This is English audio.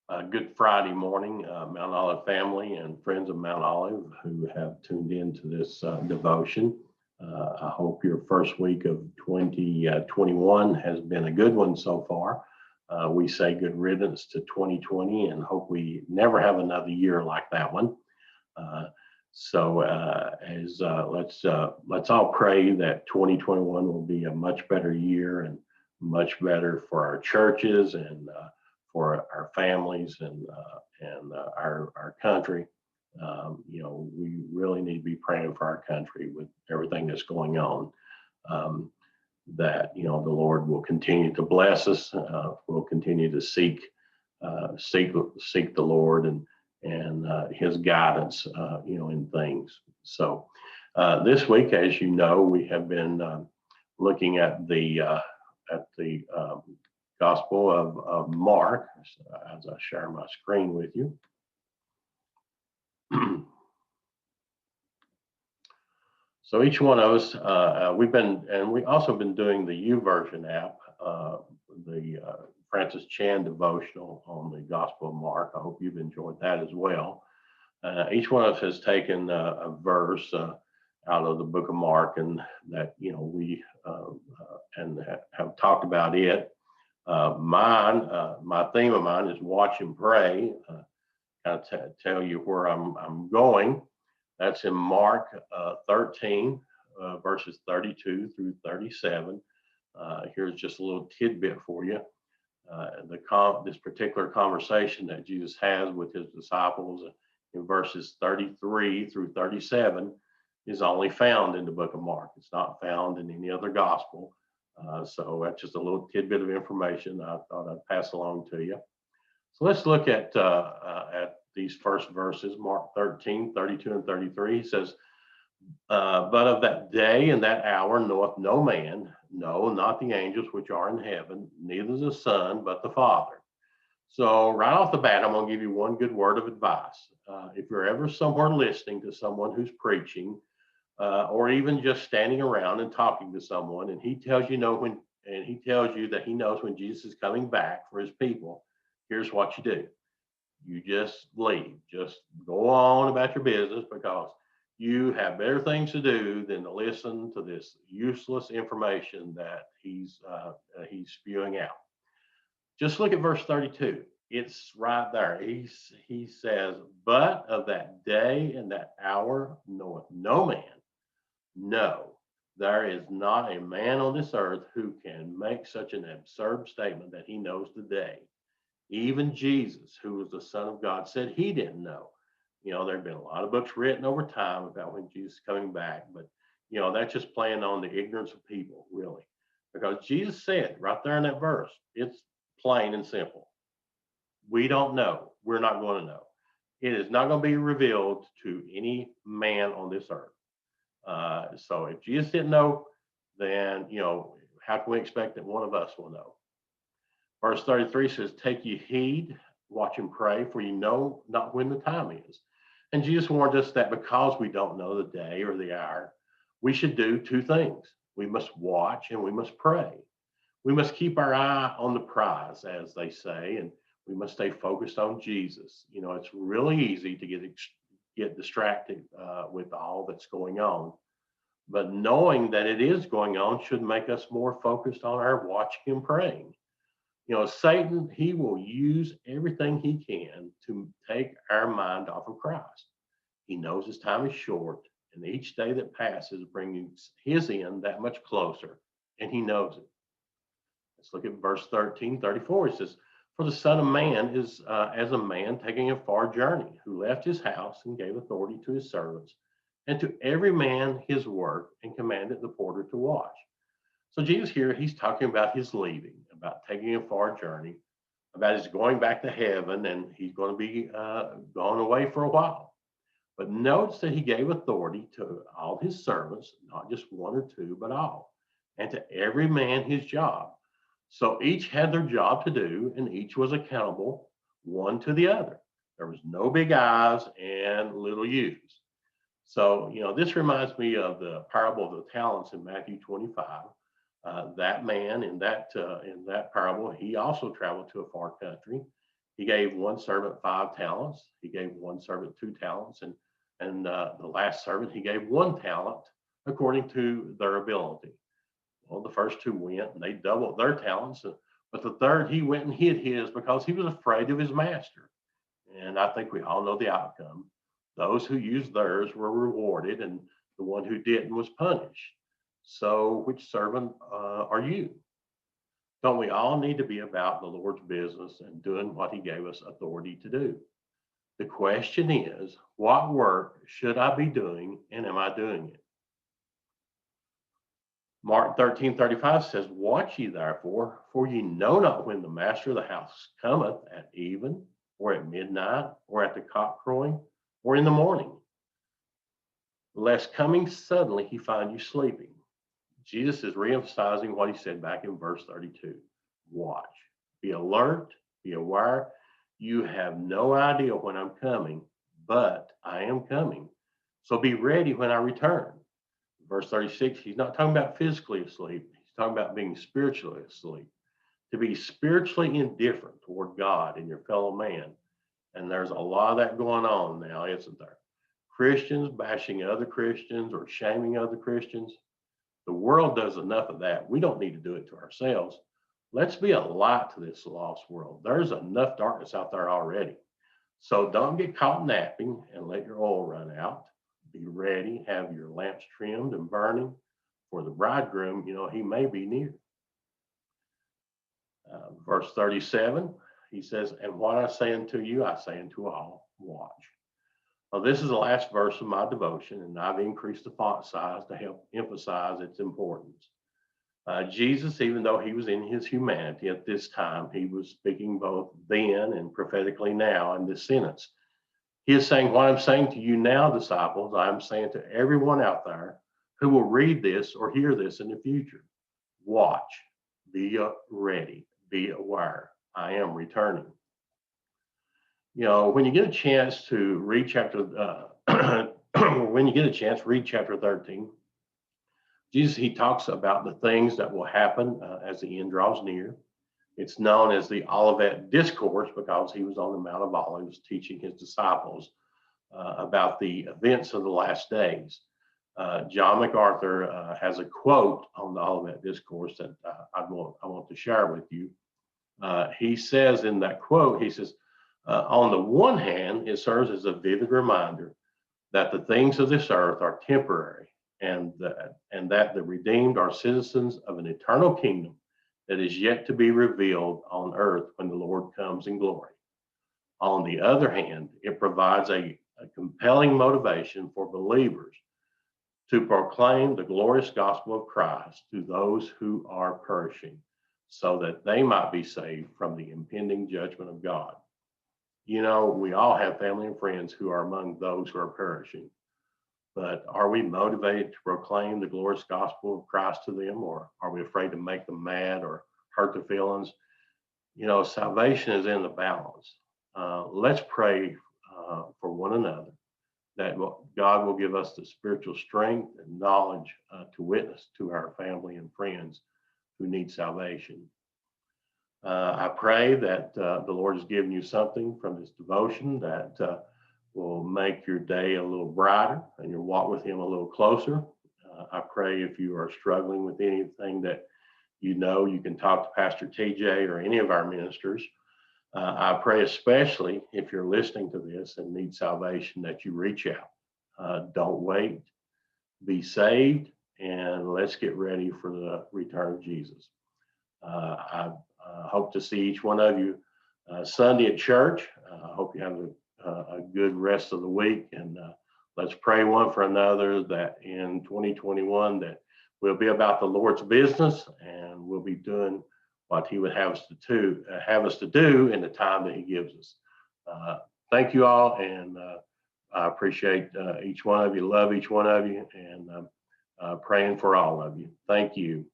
Good Friday morning, Mount Olive family and friends of Mount Olive who have tuned into this devotion. I hope your first week of 2021 has been a good one so far. We say good riddance to 2020 and hope we never have another year like that one. Uh, let's all pray that 2021 will be a much better year and much better for our churches and for our families and our country. We really need to be praying for our country with everything that's going on. Um, that the Lord will continue to bless us. We'll continue to seek the Lord and His guidance, in things. So this week, as you know, we have been looking at the Gospel of Mark as I share my screen with you. So each one of us, we also been doing the YouVersion app, the Francis Chan devotional on the Gospel of Mark. I hope you've enjoyed that as well. Each one of us has taken a verse out of the book of Mark, and that we and have talked about it. My theme of mine is watch and pray. Kind of tell you where I'm going. That's in Mark 13, verses 32 through 37. Here's just a little tidbit for you. This particular conversation that Jesus has with his disciples in verses 33 through 37 is only found in the book of Mark. It's not found in any other gospel. So that's just a little tidbit of information I thought I'd pass along to you. So let's look at these first verses, Mark 13, 32 and 33. He says, but of that day and that hour knoweth no man, no, not the angels which are in heaven, neither the Son, but the Father. So right off the bat, I'm going to give you one good word of advice. If you're ever somewhere listening to someone who's preaching, or even just standing around and talking to someone, and he tells you that he knows when Jesus is coming back for his people, here's what you do. You just leave. Just go on about your business, because you have better things to do than to listen to this useless information that he's spewing out. Just look at verse 32. It's right there. He says, but of that day and that hour knoweth no man, no, there is not a man on this earth who can make such an absurd statement that he knows the day. Even Jesus, who was the Son of God, said he didn't know. There have been a lot of books written over time about when Jesus is coming back, but that's just playing on the ignorance of people, really. Because Jesus said right there in that verse, it's plain and simple. We don't know. We're not going to know. It is not going to be revealed to any man on this earth. So if Jesus didn't know, then how can we expect that one of us will know? Verse 33 says, take ye heed, watch and pray, for you know not when the time is. And Jesus warned us that because we don't know the day or the hour, we should do two things. We must watch and we must pray. We must keep our eye on the prize, as they say, and we must stay focused on Jesus. It's really easy to get distracted with all that's going on. But knowing that it is going on should make us more focused on our watching and praying. Satan, he will use everything he can to take our mind off of Christ. He knows his time is short, and each day that passes brings his end that much closer, and he knows it. Let's look at verse 13, 34. It says, for the Son of Man is as a man taking a far journey, who left his house and gave authority to his servants, and to every man his work, and commanded the porter to watch. So Jesus here, he's talking about his leaving, about taking a far journey, about his going back to heaven, and he's going to be gone away for a while. But notice that he gave authority to all his servants, not just one or two, but all, and to every man his job. So each had their job to do, and each was accountable one to the other. There was no big I's and little U's. So, this reminds me of the parable of the talents in Matthew 25. That man in that parable, he also traveled to a far country, He gave one servant 5 talents. He gave one servant 2 talents, and the last servant he gave 1 talent according to their ability. Well, the first 2 went and they doubled their talents, but the third he went and hid his because he was afraid of his master. And I think we all know the outcome. Those who used theirs were rewarded, and the one who didn't was punished. So, which servant are you? Don't we all need to be about the Lord's business and doing what he gave us authority to do? The question is, what work should I be doing, and am I doing it? Mark 13:35 says, watch ye therefore, for ye know not when the master of the house cometh, at even, or at midnight, or at the cock crowing, or in the morning, lest coming suddenly he find you sleeping. Jesus is reemphasizing what he said back in verse 32. Watch, be alert, be aware. You have no idea when I'm coming, but I am coming. So be ready when I return. Verse 36, he's not talking about physically asleep. He's talking about being spiritually asleep. To be spiritually indifferent toward God and your fellow man. And there's a lot of that going on now, isn't there? Christians bashing other Christians or shaming other Christians. The world does enough of that. We don't need to do it to ourselves. Let's be a light to this lost world. There's enough darkness out there already. So don't get caught napping and let your oil run out. Be ready, have your lamps trimmed and burning, for the bridegroom, he may be near. Verse 37, he says, and what I say unto you, I say unto all, watch. Well, this is the last verse of my devotion, and I've increased the font size to help emphasize its importance. Jesus, even though he was in his humanity at this time, he was speaking both then and prophetically now in this sentence. He is saying, what I'm saying to you now, disciples, I'm saying to everyone out there who will read this or hear this in the future. Watch, be ready, be aware. I am returning. When you get a chance to read read chapter 13. Jesus, he talks about the things that will happen as the end draws near. It's known as the Olivet Discourse because he was on the Mount of Olives teaching his disciples about the events of the last days. John MacArthur has a quote on the Olivet Discourse that I want to share with you. He says in that quote, he says, on the one hand, it serves as a vivid reminder that the things of this earth are temporary and that the redeemed are citizens of an eternal kingdom that is yet to be revealed on earth when the Lord comes in glory. On the other hand, it provides a compelling motivation for believers to proclaim the glorious gospel of Christ to those who are perishing, so that they might be saved from the impending judgment of God. We all have family and friends who are among those who are perishing. But are we motivated to proclaim the glorious gospel of Christ to them, or are we afraid to make them mad or hurt their feelings? Salvation is in the balance. Let's pray for one another that God will give us the spiritual strength and knowledge to witness to our family and friends who need salvation. I pray that the Lord has given you something from this devotion that will make your day a little brighter and your walk with him a little closer. I pray if you are struggling with anything that you can talk to Pastor TJ or any of our ministers. I pray especially if you're listening to this and need salvation that you reach out. Don't wait. Be saved, and let's get ready for the return of Jesus. I hope to see each one of you Sunday at church. I hope you have a good rest of the week, and let's pray one for another that in 2021 that we'll be about the Lord's business and we'll be doing what he would have us to do in the time that he gives us. Thank you all, and I appreciate each one of you, love each one of you, and praying for all of you. Thank you.